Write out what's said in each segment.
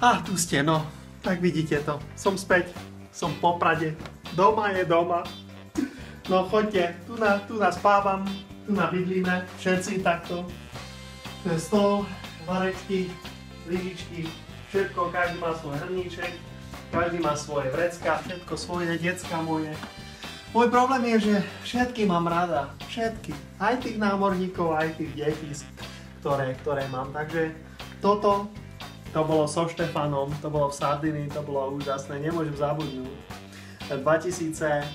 Tu ste, no. Tak vidíte to. Som späť. Som v Poprade. Doma je doma. No choďte. Tu nás spávam. Tu bydlíme. Všetci takto. Tu je stôl, varečky, lyžičky. Všetko. Každý má svoj hrníček. Každý má svoje vrecka. Všetko svoje, decka moje. Môj problém je, že všetky mám rada. Všetky. Aj tých námorníkov, aj tých detí, ktoré mám. Takže toto to bolo so Štefanom, to bolo v Sardinii, to bolo úžasné, nemôžem zabudnúť. 2005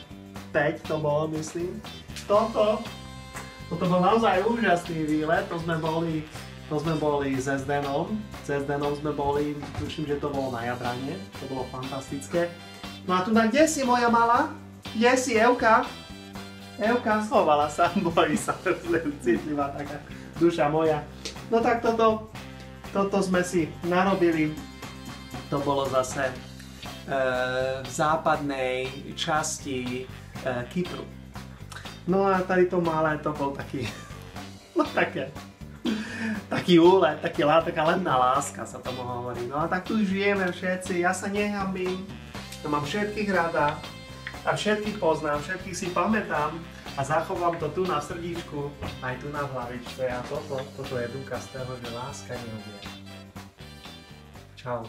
to bolo, myslím. Toto bol naozaj úžasný výlet, to sme boli s Zdenom. S Zdenom sme boli, tuším, že to bolo na Jadrane, to bolo fantastické. No a tu kde si moja malá? Kde si, Evka? Evka schovala sa, bojí sa, citlivá taká duša moja. No tak toto sme si narobili, to bolo zase v západnej časti Kypru. No a tady to malé, to bol taký, no taký úlet, taká ledná láska sa tomu hovorí. No a tak tu žijeme všetci, ja sa nehambím, mám všetkých rada a všetkých poznám, všetkých si pamätám. A zachovám to tu na srdíčku, aj tu na hlavičke a toto je dôkaz toho, že láska neubie. Čau.